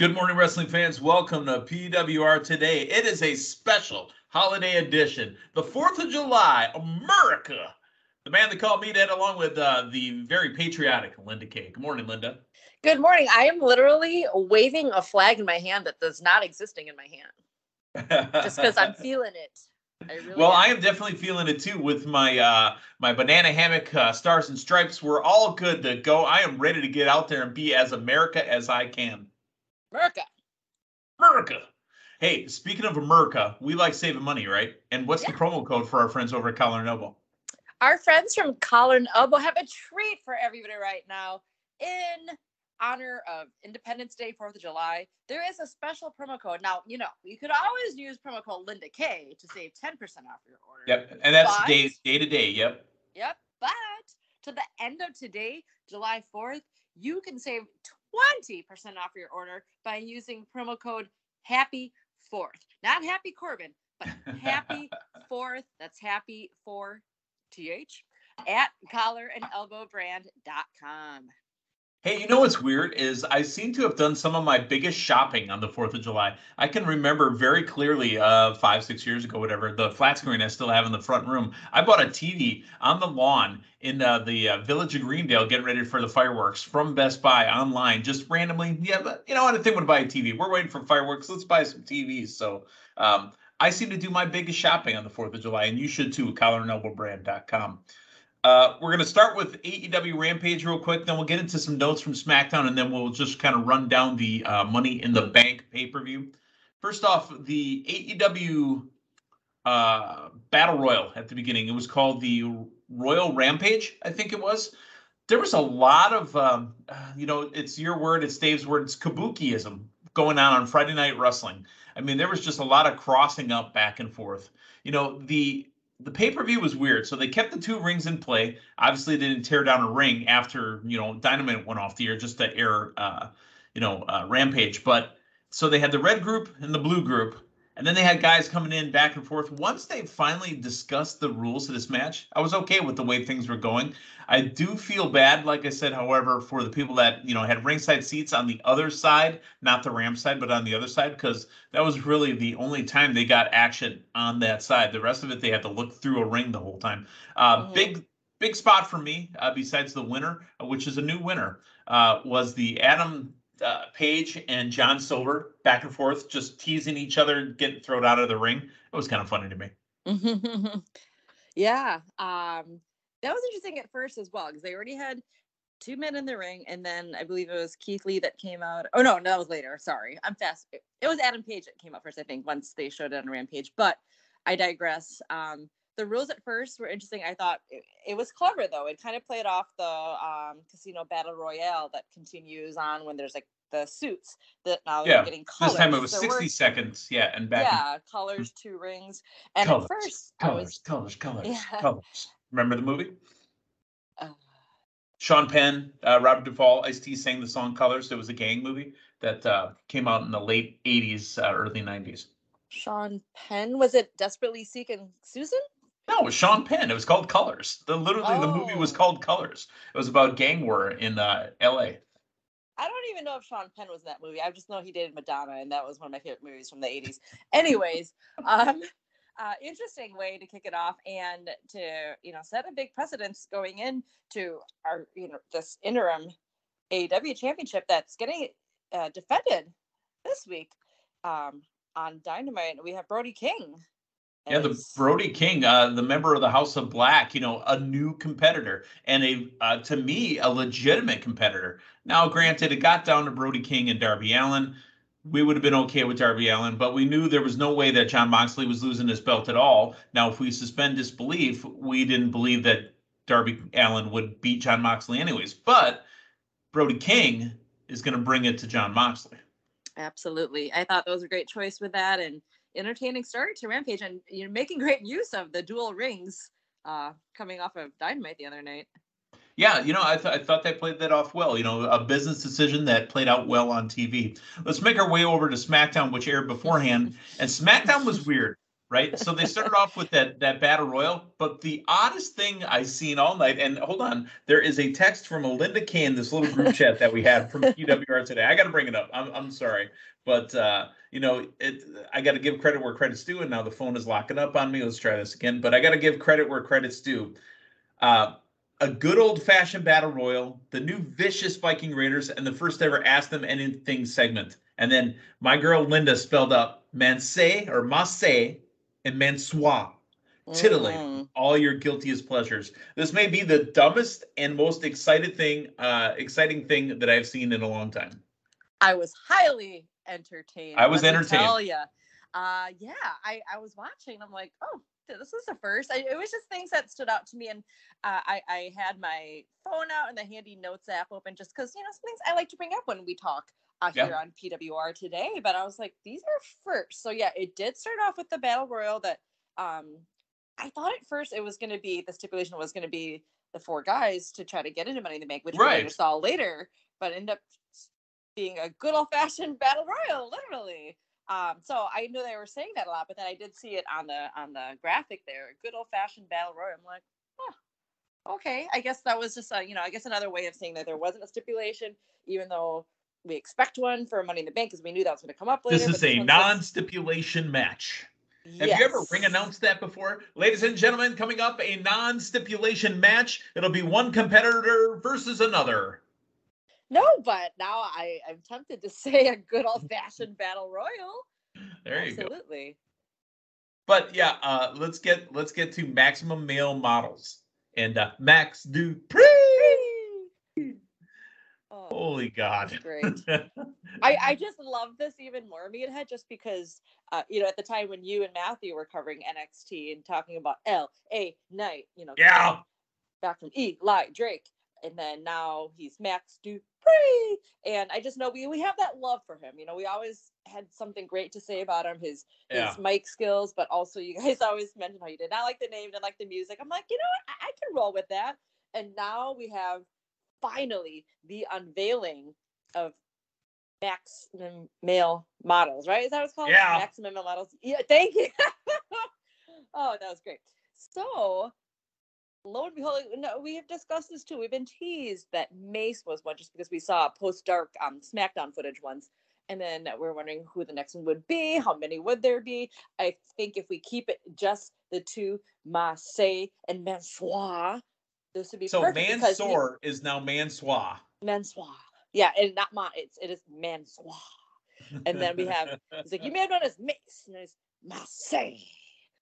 Good morning, wrestling fans. Welcome to PWR today. It is a special holiday edition. The 4th of July, America. The man they call Meathead, along with the very patriotic Linda Kay. Good morning, Linda. Good morning. I am literally waving a flag in my hand that does not existing in my hand. Just because I'm feeling it. I am definitely feeling it too with my my banana hammock, stars and stripes. We're all good to go. I am ready to get out there and be as America as I can. America. Hey, speaking of America, we like saving money, right? And what's the promo code for our friends over at Collar and Elbow? Our friends from Collar and Elbow have a treat for everybody right now. In honor of Independence Day, 4th of July, there is a special promo code. Now, you could always use promo code Linda K to save 10% off your order. Yep, and that's day to day, yep. Yep, but to the end of today, July 4th, you can save 20% off your order by using promo code Happy 4th. Not Happy Corbin, but Happy 4th. That's Happy 4th at collarandelbowbrand.com. Hey, you know what's weird is I seem to have done some of my biggest shopping on the 4th of July. I can remember very clearly 5-6 years ago, whatever, the flat screen I still have in the front room. I bought a TV on the lawn in the Village of Greendale getting ready for the fireworks from Best Buy online, just randomly. Yeah, but you know, I didn't think we'd buy a TV. We're waiting for fireworks. Let's buy some TVs. So I seem to do my biggest shopping on the 4th of July, and you should too, collarandelbowbrand.com. We're going to start with AEW Rampage real quick, then we'll get into some notes from Smackdown, and then we'll just kind of run down the Money in the Bank pay-per-view. First off, the AEW Battle Royal at the beginning. It was called the Royal Rampage, I think it was. There was a lot of, it's your word, it's Dave's word, it's kabukiism going on Friday Night Wrestling. I mean, there was just a lot of crossing up back and forth. You know, the pay-per-view was weird. So they kept the two rings in play. Obviously, they didn't tear down a ring after, Dynamite went off the air just to air, Rampage. But so they had the red group and the blue group. And then they had guys coming in back and forth. Once they finally discussed the rules of this match, I was okay with the way things were going. I do feel bad, like I said, however, for the people that, had ringside seats on the other side, not the Ram side, but on the other side, because that was really the only time they got action on that side. The rest of it, they had to look through a ring the whole time. Big spot for me, besides the winner, which is a new winner, was the Adam Page and John Silver back and forth, just teasing each other, getting thrown out of the ring. It was kind of funny to me. Yeah. That was interesting at first as well, because they already had two men in the ring, and then I believe it was Keith Lee that came out. Oh, no, that was later. Sorry. I'm fast. It was Adam Page that came out first, I think, once they showed it on Rampage. But I digress. The rules at first were interesting. I thought it was clever, though. It kind of played off the Casino Battle Royale that continues on when there's like the suits that now they're getting colors. This time it was 60 seconds. Yeah, and back. Yeah, colors, two rings. And colors, at first, colors. Remember the movie? Sean Penn, Robert Duvall, Ice-T sang the song Colors. It was a gang movie that came out in the late 80s, early 90s. Sean Penn? Was it Desperately Seeking Susan? No, it was Sean Penn. It was called Colors. The movie was called Colors. It was about gang war in L.A. I don't even know if Sean Penn was in that movie. I just know he dated Madonna, and that was one of my favorite movies from the 80s. Anyways, interesting way to kick it off and to, set a big precedence going into our, this interim AEW championship that's getting defended this week on Dynamite. We have Brody King. Yeah, the Brody King, the member of the House of Black, a new competitor and to me, a legitimate competitor. Now, granted, it got down to Brody King and Darby Allin. We would have been okay with Darby Allin, but we knew there was no way that Jon Moxley was losing his belt at all. Now, if we suspend disbelief, we didn't believe that Darby Allin would beat Jon Moxley anyways. But Brody King is going to bring it to Jon Moxley. Absolutely. I thought that was a great choice with that, and entertaining start to Rampage, and making great use of the dual rings coming off of Dynamite the other night. Yeah, I thought they played that off well. A business decision that played out well on TV. Let's make our way over to SmackDown, which aired beforehand. And SmackDown was weird. right? So they started off with that battle royal, but the oddest thing I seen all night, and hold on, there is a text from Linda K in this little group chat that we had from PWR today. I got to bring it up. I'm sorry, but I got to give credit where credit's due, and now the phone is locking up on me. Let's try this again. But I got to give credit where credit's due. A good old-fashioned battle royal, the new vicious Viking Raiders, and the first ever Ask Them Anything segment. And then my girl Linda spelled out Mansay or Masse and Mansois, titillating all your guiltiest pleasures. This may be the dumbest and most exciting thing that I've seen in a long time. I was highly entertained. I was entertained. Tell ya. I was watching. I'm like, oh, this is the first. It was just things that stood out to me, and I had my phone out and the handy notes app open just because some things I like to bring up when we talk here on PWR today. But I was like, these are first. So yeah, it did start off with the battle royal that I thought at first it was going to be the stipulation was going to be the 4 guys to try to get into Money in the Bank, which we later saw later, but ended up being a good old fashioned battle royal, literally. So I knew they were saying that a lot, but then I did see it on the graphic there, a good old fashioned battle royal. I'm like, oh, okay. I guess that was just another way of saying that there wasn't a stipulation, even though we expect one for Money in the Bank because we knew that was going to come up later. This is a non-stipulation match. Yes. Have you ever ring announced that before? Ladies and gentlemen, coming up, a non-stipulation match. It'll be one competitor versus another. No, but now I'm tempted to say a good old-fashioned battle royal. There you go. Absolutely. But yeah, let's get to Maximum Male Models and Max Dupree. Oh, holy God! Great. I just love this even more, Meathead, just because at the time when you and Matthew were covering NXT and talking about L.A. Knight, back from Eli Drake, and then now he's Max Dupree. And I just know we have that love for him. We always had something great to say about him, his mic skills, but also you guys always mentioned how you did not like the name, didn't like the music. I'm like, what? I can roll with that. And now we have finally the unveiling of Maximum Male Models, right? Is that what it's called? Yeah. Maximum Male Models. Yeah, thank you. Oh, that was great. So lo and behold, we have discussed this too. We've been teased that Mace was one just because we saw post-dark Smackdown footage once. And then we're wondering who the next one would be. How many would there be? I think if we keep it just the 2, Masse and Mansois, this would be perfect. So Mansoor is now Mansois. Mansois. Yeah, and not it is Mansois. And then we have, it's like, you may have known as Mace, and there's Masse.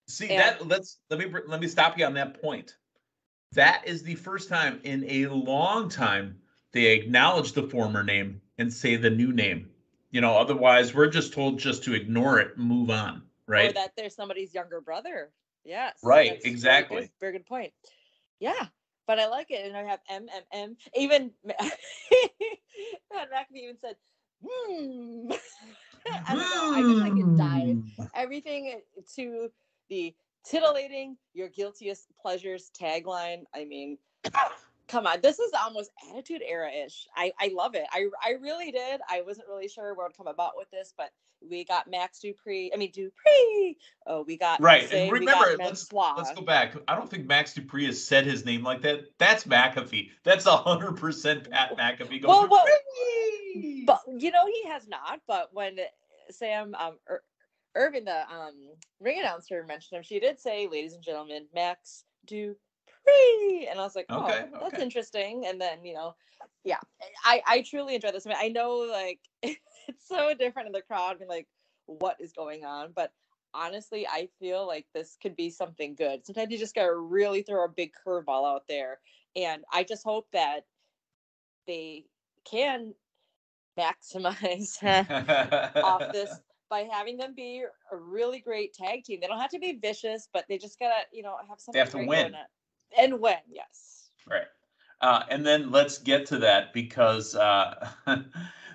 See, let me stop you on that point. That is the first time in a long time they acknowledge the former name and say the new name. Otherwise we're just told just to ignore it and move on, right? Or that there's somebody's younger brother. Yes. Right, exactly. Very good point. Yeah, but I like it. And I have MMM. Even Matt McAfee even said, I don't know. I just can dive everything to the titillating your guiltiest pleasures tagline. I mean, come on, this is almost Attitude Era-ish. I love it. I really did. I wasn't really sure where it would come about with this, but we got Max Dupree. Oh, we got right. And remember, let's go back. I don't think Max Dupree has said his name like that. That's McAfee. That's 100% Pat McAfee. But he has not. But when Sam Irvin, the ring announcer, mentioned him, she did say, "Ladies and gentlemen, Max Dupree," and I was like, "Oh, that's interesting." And then I truly enjoyed this. I mean, I know it's so different in the crowd, and like, what is going on? But honestly, I feel like this could be something good. Sometimes you just gotta really throw a big curveball out there, and I just hope that they can maximize off this by having them be a really great tag team. They don't have to be vicious, but they just gotta, have something. They have to win. And win, yes. Right. And then let's get to that because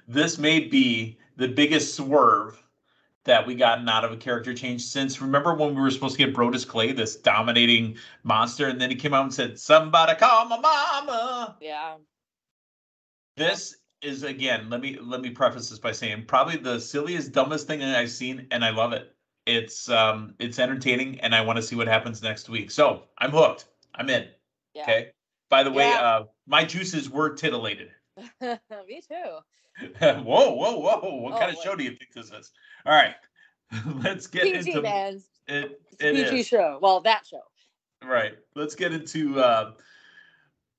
this may be the biggest swerve that we gotten out of a character change since, remember when we were supposed to get Brodus Clay, this dominating monster, and then he came out and said, "Somebody call my mama." Yeah. This is, again, let me preface this by saying probably the silliest, dumbest thing that I've seen, and I love it. It's entertaining, and I want to see what happens next week. So I'm hooked. I'm in. Yeah. Okay. By the way, Yeah. my juices were titillated. Me too. Whoa. What kind of Oh, show do you think this is? All right. Let's get PG, into man. it. It's a It PG is. show. Well, that show. Right. Let's get into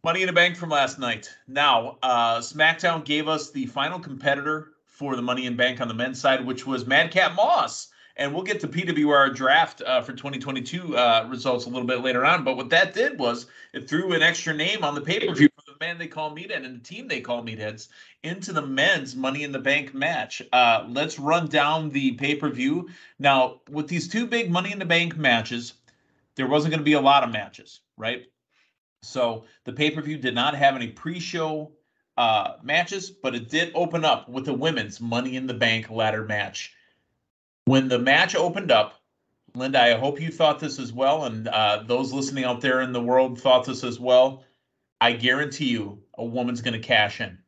Money in the Bank from last night. Now, SmackDown gave us the final competitor for the Money in Bank on the men's side, which was Madcap Moss. And we'll get to PWR draft for 2022 results a little bit later on. But what that did was it threw an extra name on the pay-per-view for the man they call Meathead and the team they call Meatheads into the men's Money in the Bank match. Let's run down the pay-per-view. Now, with these two big Money in the Bank matches, there wasn't going to be a lot of matches, right? So the pay-per-view did not have any pre-show matches, but it did open up with the women's Money in the Bank ladder match. When the match opened up, Linda, I hope you thought this as well, and those listening out there in the world thought this as well. I guarantee you a woman's going to cash in.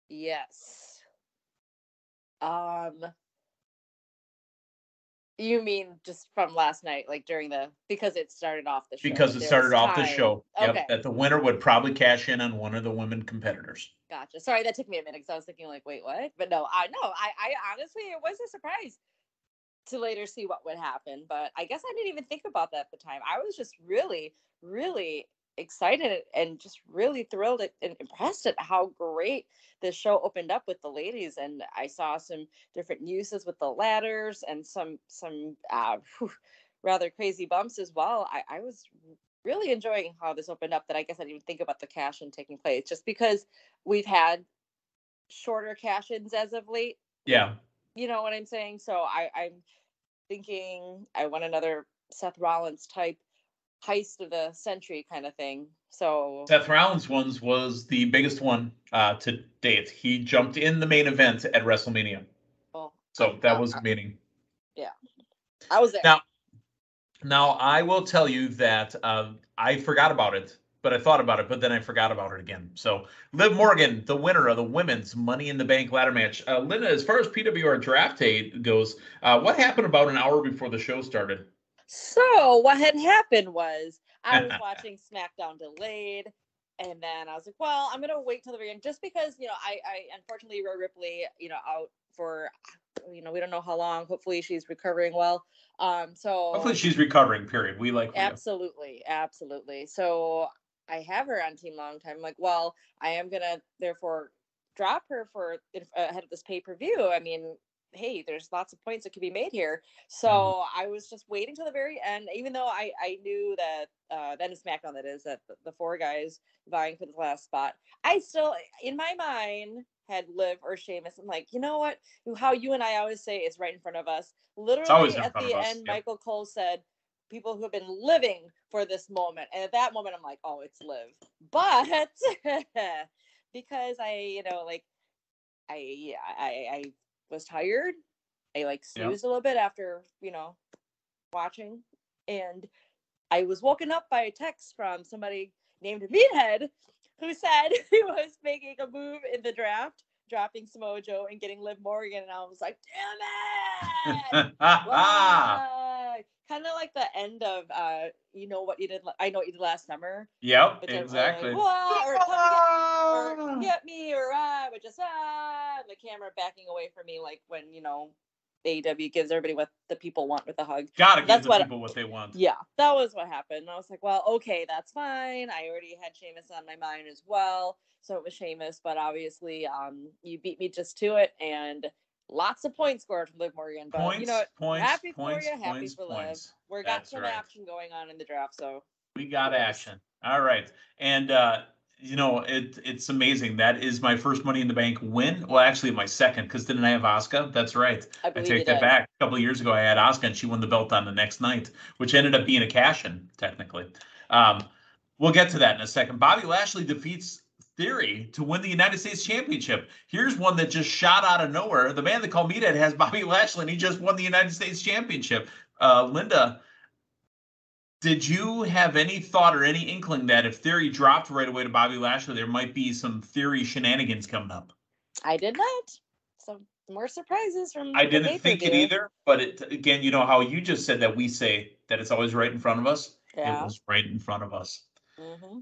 Yes. You mean just from last night, like because it started off the show? Because it started off the show. Okay. Yep, that the winner would probably cash in on one of the women competitors. Gotcha. Sorry, that took me a minute because I was thinking like, wait, what? But no, I honestly, it was a surprise to later see what would happen. But I guess I didn't even think about that at the time. I was just really, really excited and just really thrilled and impressed at how great this show opened up with the ladies. And I saw some different uses with the ladders and some rather crazy bumps as well. I was really enjoying how this opened up, that I guess I didn't even think about the cash-in taking place, just because we've had shorter cash-ins as of late. Yeah. You know what I'm saying? So I'm thinking I want another Seth Rollins type heist of the century kind of thing. So Seth Rollins' ones was the biggest one to date. He jumped in the main event at WrestleMania. So that was the meeting. Yeah. I was there. Now I will tell you that I forgot about it, but I thought about it, but then I forgot about it again. So Liv Morgan, the winner of the women's Money in the Bank ladder match. Linda, as far as PWR draft day goes, what happened about an hour before the show started? So what had happened was I was watching SmackDown delayed, and then I was like, well, I'm gonna wait till the very end, just because I unfortunately Rhea Ripley out for we don't know how long. Hopefully she's recovering well. So hopefully she's recovering. Period. We like Rhea. Absolutely. So I have her on Team Long Time. I'm like, well, I am gonna therefore drop her for ahead of this pay-per-view. I mean, hey, there's lots of points that could be made here. So I was just waiting till the very end, even though I knew that then it's SmackDown, that is, that the four guys vying for the last spot. I still, in my mind, had Liv or Sheamus. I'm like, you know what? How you and I always say, it's right in front of us. Literally at the end, Michael Cole said, people who have been living for this moment. And at that moment, I'm like, oh, it's Liv. But because I was tired. I snoozed a little bit after, watching. And I was woken up by a text from somebody named Meathead, who said he was making a move in the draft, dropping Samoa Joe and getting Liv Morgan. And I was like, damn it! Kind of like the end of you know what you did. I know what you did last summer. Yep, exactly. Or get me, or but just the camera backing away from me, like when AEW gives everybody what the people want with a hug. Gotta give the people what they want. Yeah, that was what happened. And I was like, well, okay, that's fine. I already had Sheamus on my mind as well, so it was Sheamus. But obviously, you beat me just to it, and lots of points scored from Liv Morgan. But happy for Liv. We got some action going on in the draft, so we got action. All right, and it's amazing. That is my first Money in the Bank win. Well, actually, my second, because didn't I have Asuka? That's right. I take that back. A couple of years ago, I had Asuka, and she won the belt on the next night, which ended up being a cash-in, technically. We'll get to that in a second. Bobby Lashley defeats Theory to win the United States Championship. Here's one that just shot out of nowhere. The man that called Meathead has Bobby Lashley, and he just won the United States Championship. Linda, did you have any thought or any inkling that if Theory dropped right away to Bobby Lashley, there might be some Theory shenanigans coming up? I did not. some more surprises from I the didn't think it pay-per-view. either, but again, you know how you just said that we say that it's always right in front of us? It Yeah. was right in front of us. Mm-hmm.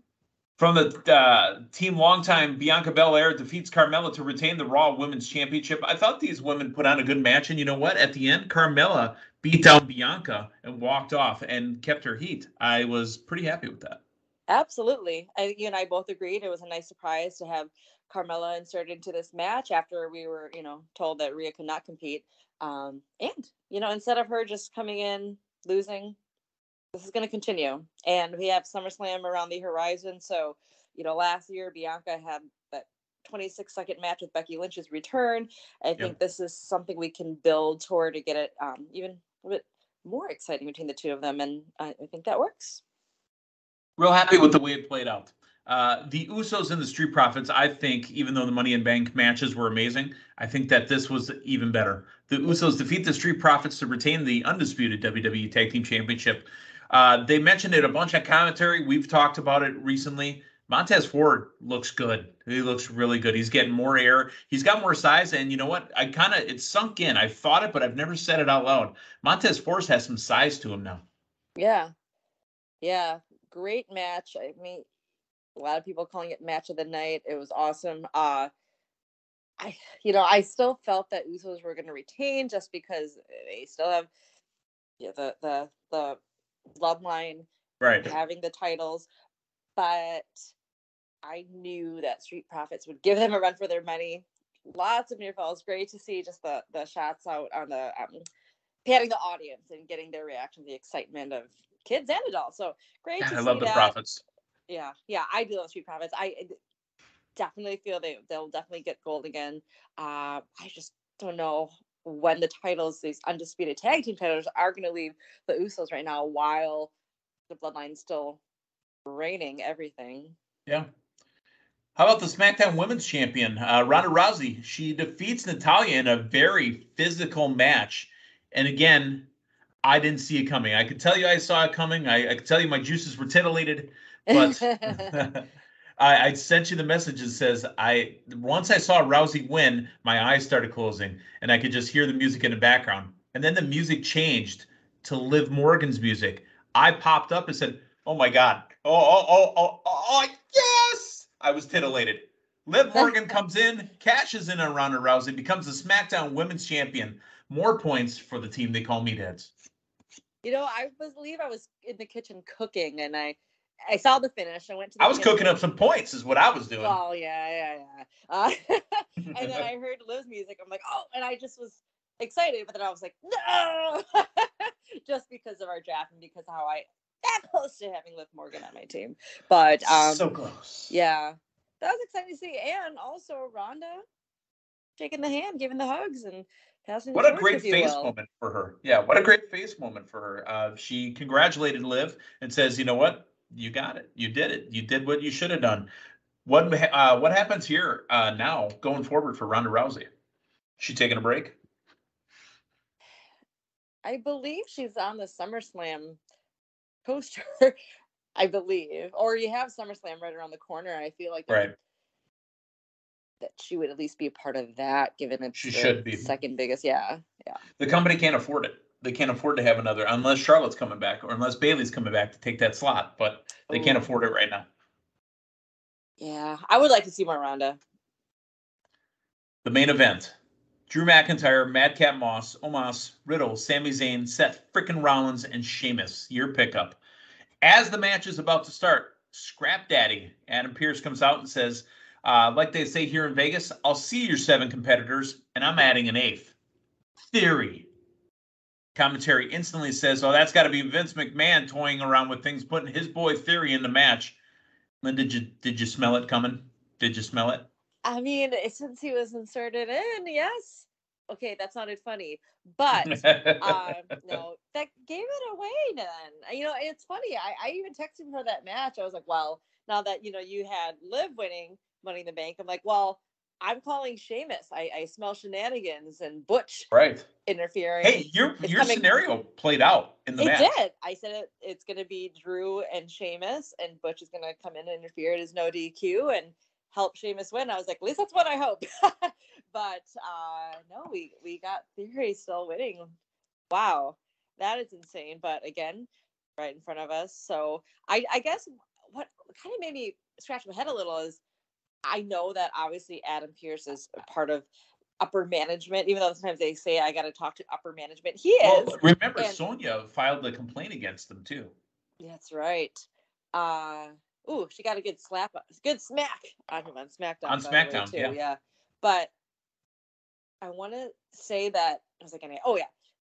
From the team longtime, Bianca Belair defeats Carmella to retain the Raw Women's Championship. I thought these women put on a good match, and you know what? At the end, Carmella beat down Bianca and walked off and kept her heat. I was pretty happy with that. Absolutely. You and I both agreed. It was a nice surprise to have Carmella inserted into this match after we were, told that Rhea could not compete. And, instead of her just coming in, losing, this is going to continue. And we have SummerSlam around the horizon. So, last year Bianca had that 26-second match with Becky Lynch's return. I think this is something we can build toward to get it even a bit more exciting between the two of them. And I think that works. Real happy with the way it played out. The Usos and the Street Profits, I think, even though the Money in Bank matches were amazing, I think that this was even better. The Usos defeat the Street Profits to retain the undisputed WWE Tag Team Championship. They mentioned it a bunch of commentary. We've talked about it recently. Montez Ford looks good. He looks really good. He's getting more air. He's got more size. And you know what? It sunk in. I thought it, but I've never said it out loud. Montez Ford has some size to him now. Yeah. Yeah. Great match. I mean, a lot of people calling it match of the night. It was awesome. I still felt that Usos were going to retain just because they still have the bloodline right having the titles, but I knew that Street Profits would give them a run for their money. Lots of near falls. Great to see just the shots out on the patting the audience and getting their reaction, the excitement of kids and adults. So great to see that. I love the Profits. Yeah, I do love Street Profits. I definitely feel they'll definitely get gold again. I just don't know when the titles, these undisputed tag team titles, are going to leave the Usos right now while the Bloodline's still reigning everything. Yeah. How about the SmackDown Women's Champion, Ronda Rousey? She defeats Natalya in a very physical match. And again, I didn't see it coming. I could tell you I saw it coming. I could tell you my juices were titillated. But I sent you the message that says, once I saw Rousey win, my eyes started closing. And I could just hear the music in the background. And then the music changed to Liv Morgan's music. I popped up and said, oh, my God. Oh, yes! I was titillated. Liv Morgan comes in, cashes in on Ronda Rousey, becomes the SmackDown Women's Champion. More points for the team they call Meatheads. I believe I was in the kitchen cooking, and I saw the finish. I went to. I was cooking up some points, is what I was doing. Oh yeah. And then I heard Liv's music. I'm like, oh, and I just was excited, but then I was like, no, just because of our draft and because of how I that close to having Liv Morgan on my team. But so close. Yeah, that was exciting to see, and also Ronda shaking the hand, giving the hugs, and passing. What a great face moment for her. Yeah, what a great face moment for her. She congratulated Liv and says, you know what? You got it. You did it. You did what you should have done. What happens here now going forward for Ronda Rousey? She taking a break? I believe she's on the SummerSlam poster. I believe. Or you have SummerSlam right around the corner. I feel like right. that she would at least be a part of that, given it's she should be second biggest. Yeah. The company can't afford it. They can't afford to have another, unless Charlotte's coming back or unless Bayley's coming back to take that slot. But they can't afford it right now. Yeah, I would like to see more Ronda. The main event: Drew McIntyre, Madcap Moss, Omos, Riddle, Sami Zayn, Seth frickin' Rollins, and Sheamus. Your pickup. As the match is about to start, Scrap Daddy Adam Pearce comes out and says, like they say here in Vegas, I'll see your 7 competitors, and I'm adding an 8th. Theory. Commentary instantly says, oh, that's got to be Vince McMahon toying around with things, putting his boy Theory in the match. Lynn, did you smell it coming? Did you smell it? I mean, since he was inserted in, yes. Okay, that sounded funny. But, no, that gave it away then. It's funny. I even texted him for that match. I was like, well, now that, you had Liv winning Money in the Bank, I'm like, well, I'm calling Sheamus. I smell shenanigans and Butch interfering. Hey, your scenario played out in the match. It did. I said it's going to be Drew and Sheamus, and Butch is going to come in and interfere. It is no DQ, and help Sheamus win. I was like, at least that's what I hope. But no, we got Theory still winning. Wow, that is insane. But again, right in front of us. So I guess what kind of made me scratch my head a little is I know that obviously Adam Pearce is a part of upper management, even though sometimes they say I got to talk to upper management. He is. Well, remember, Sonya filed a complaint against them too. That's right. She got a good smack on him on Smackdown. On Smackdown, too. Yeah. But I want to say that I was like,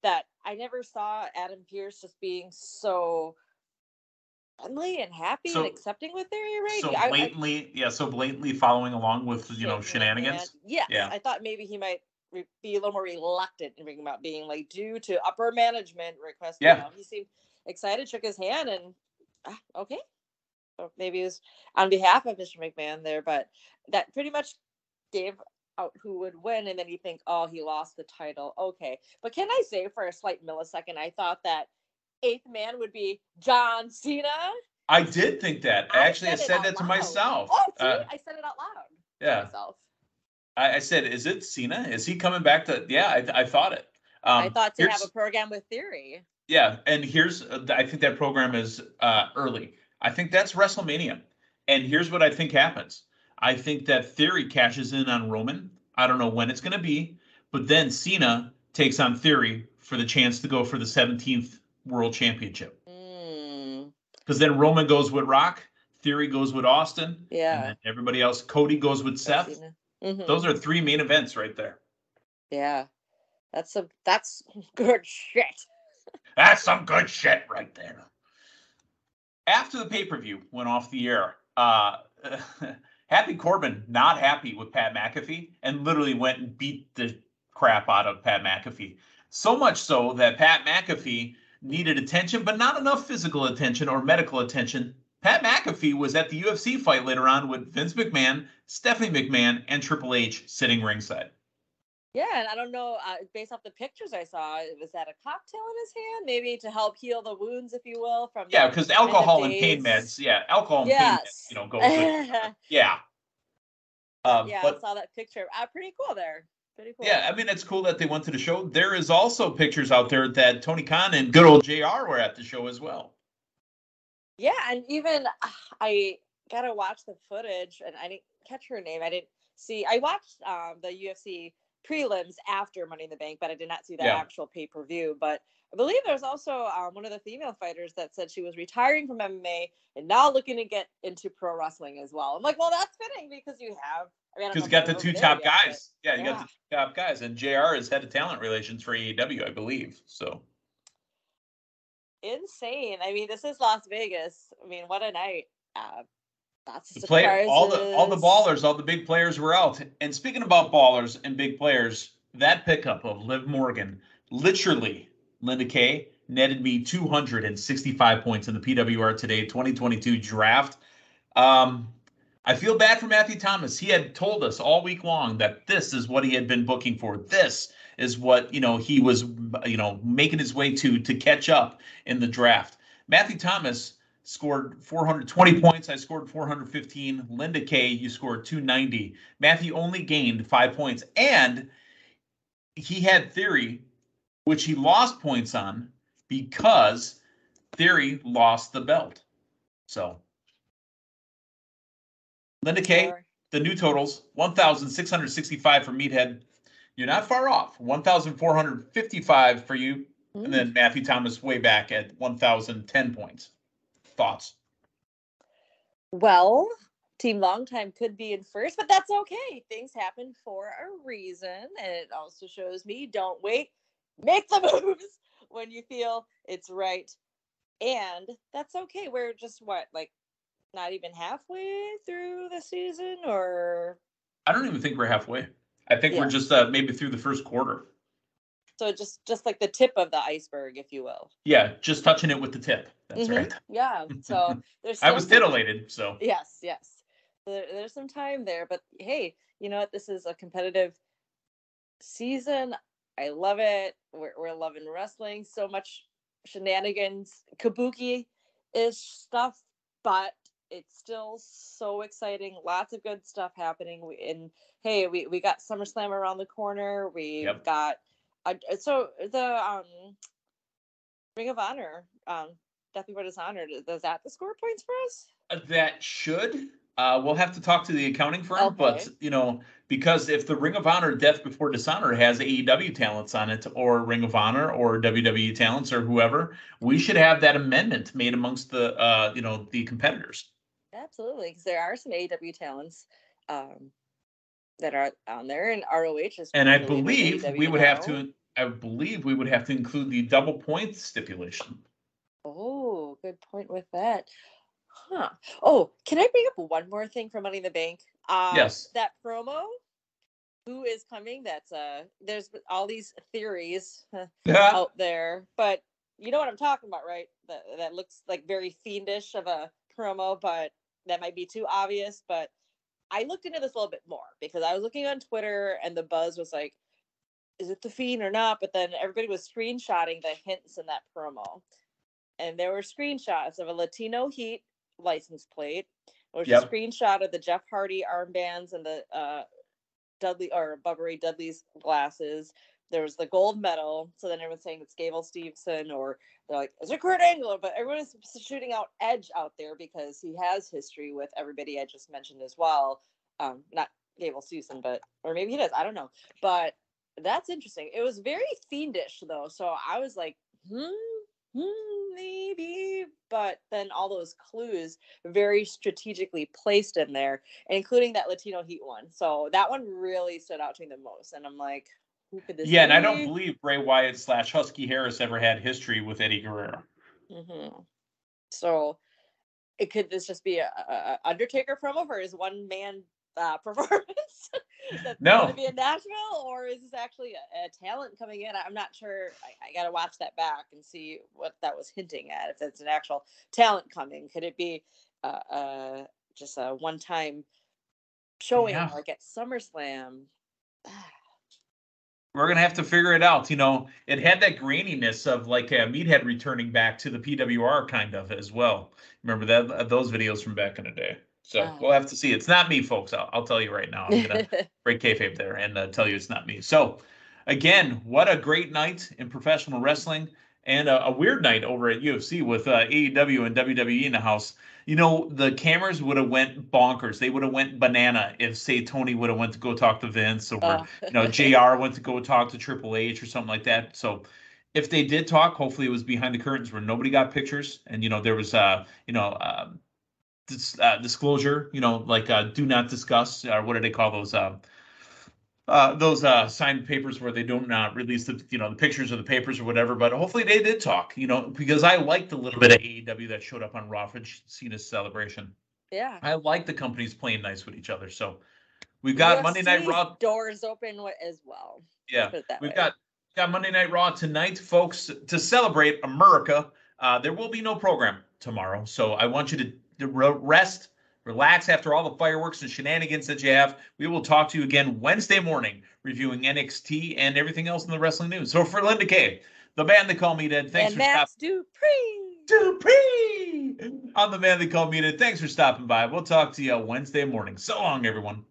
that I never saw Adam Pearce just being so friendly and happy and accepting with Theory, right? So blatantly following along with shenanigans. Yes, yeah. I thought maybe he might be a little more reluctant in bringing about being like due to upper management request. Yeah, he seemed excited, shook his hand, and okay. So maybe it was on behalf of Mr. McMahon there, but that pretty much gave out who would win, and then you think, oh, he lost the title. Okay, but can I say for a slight millisecond, I thought that 8th man would be John Cena. I did think that. I said that to myself. Oh, I said it out loud. Yeah. Myself. I said, is it Cena? Is he coming back to? Yeah, I thought it. I thought to have a program with Theory. Yeah, and here's I think that program is early. I think that's WrestleMania, and here's what I think happens. I think that Theory cashes in on Roman. I don't know when it's going to be, but then Cena takes on Theory for the chance to go for the 17th World Championship. Because then Roman goes with Rock, Theory goes with Austin, and then everybody else. Cody goes with Seth. Mm-hmm. Those are 3 main events right there. Yeah, that's good shit. That's some good shit right there. After the pay-per-view went off the air, Happy Corbin not happy with Pat McAfee and literally went and beat the crap out of Pat McAfee. So much so that Pat McAfee needed attention, but not enough physical attention or medical attention. Pat McAfee was at the UFC fight later on with Vince McMahon, Stephanie McMahon, and Triple H sitting ringside. Yeah, and I don't know, based off the pictures I saw, was that a cocktail in his hand? Maybe to help heal the wounds, if you will, from because alcohol and pain meds. Yeah, alcohol and pain meds, go with yeah. I saw that picture. Pretty cool there. Pretty cool. Yeah, I mean, it's cool that they went to the show. There is also pictures out there that Tony Khan and good old JR were at the show as well. Yeah, and even I got to watch the footage, and I didn't catch her name. I didn't see. I watched the UFC prelims after Money in the Bank, but I did not see the actual pay-per-view. But I believe there's also one of the female fighters that said she was retiring from MMA and now looking to get into pro wrestling as well. I'm like, well, that's fitting because you have. Because you got the 2 top guys. But, you got the 2 top guys. And JR is head of talent relations for AEW, I believe. So insane. I mean, this is Las Vegas. I mean, what a night. Lots of all the ballers, all the big players were out. And speaking about ballers and big players, that pickup of Liv Morgan, literally, Linda Kay, netted me 265 points in the PWR Today 2022 draft. I feel bad for Matthew Thomas. He had told us all week long that this is what he had been booking for. This is what, he was, making his way to catch up in the draft. Matthew Thomas scored 420 points. I scored 415. Linda Kay, you scored 290. Matthew only gained 5 points. And he had Theory, which he lost points on because Theory lost the belt. So Linda Kay, the new totals, 1,665 for Meathead. You're not far off. 1,455 for you. And then Matthew Thomas way back at 1,010 points. Thoughts? Well, Team Longtime could be in first, but that's okay. Things happen for a reason. And it also shows me don't wait. Make the moves when you feel it's right. And that's okay. We're just not even halfway through the season, or I don't even think we're halfway. I think we're just maybe through the first quarter. So just like the tip of the iceberg, if you will. Yeah, just touching it with the tip. That's right. Yeah. So there's. I was titillated. So. Yes. There's some time there, but hey, you know what? This is a competitive season. I love it. We're loving wrestling. So much shenanigans, kabuki-ish stuff, but it's still so exciting. Lots of good stuff happening. We got SummerSlam around the corner. We've got so the Ring of Honor, Death Before Dishonor. Does that the score points for us? That should. We'll have to talk to the accounting firm, but because if the Ring of Honor Death Before Dishonor has AEW talents on it, or Ring of Honor, or WWE talents, or whoever, we should have that amendment made amongst the the competitors. Absolutely, because there are some AEW talents that are on there, and ROH is. And I believe we would have to. I believe we would have to include the double point stipulation. Oh, good point with that. Huh. Oh, can I bring up one more thing from Money in the Bank? Yes. That promo. Who is coming? That's there's all these theories out there, but you know what I'm talking about, right? That looks like very fiendish of a promo, but that might be too obvious. But I looked into this a little bit more because I was looking on Twitter and the buzz was like, is it the Fiend or not? But then everybody was screenshotting the hints in that promo. And there were screenshots of a Latino Heat license plate. There was a screenshot of the Jeff Hardy armbands and the Dudley or Bubba Ray Dudley's glasses. There was the gold medal. So then everyone's saying it's Gable Steveson, or they're like, is it Kurt Angle? But everyone's shooting out Edge out there because he has history with everybody I just mentioned as well. Not Gable Steveson, or maybe he does. I don't know. But that's interesting. It was very fiendish though. So I was like, maybe. But then all those clues very strategically placed in there, including that Latino Heat one. So that one really stood out to me the most. And I'm like, who could this be? And I don't believe Bray Wyatt / Husky Harris ever had history with Eddie Guerrero. Mm-hmm. So could this just be a Undertaker promo for his one-man performance? That's going to be in Nashville, or is this actually a talent coming in? I'm not sure. I got to watch that back and see what that was hinting at. If it's an actual talent coming, could it be just a one-time showing like at SummerSlam? We're going to have to figure it out. It had that graininess of like a Meathead returning back to the PWR kind of as well. Remember those videos from back in the day? So we'll have to see. It's not me, folks. I'll tell you right now. I'm going to break kayfabe there and tell you it's not me. So, again, what a great night in professional wrestling, and a weird night over at UFC with AEW and WWE in the house. The cameras would have went bonkers. They would have went banana if, say, Tony would have went to go talk to Vince, or JR went to go talk to Triple H or something like that. So if they did talk, hopefully it was behind the curtains where nobody got pictures, and there was disclosure, like do not discuss, or what do they call those signed papers where they don't release the pictures of the papers or whatever. But hopefully they did talk, because I liked a little bit of AEW that showed up on Raw for Cena's celebration. Yeah, I like the companies playing nice with each other. So we've got Monday Night Raw doors open as well. Yeah, we've got Monday Night Raw tonight, folks, to celebrate America. There will be no program tomorrow, so I want you to rest, relax after all the fireworks and shenanigans that you have. We will talk to you again Wednesday morning, reviewing NXT and everything else in the wrestling news. So for Linda Kay, the man they call Meathead, thanks for stopping. Dupree! I'm the man they call Meathead. Thanks for stopping by. We'll talk to you Wednesday morning. So long, everyone.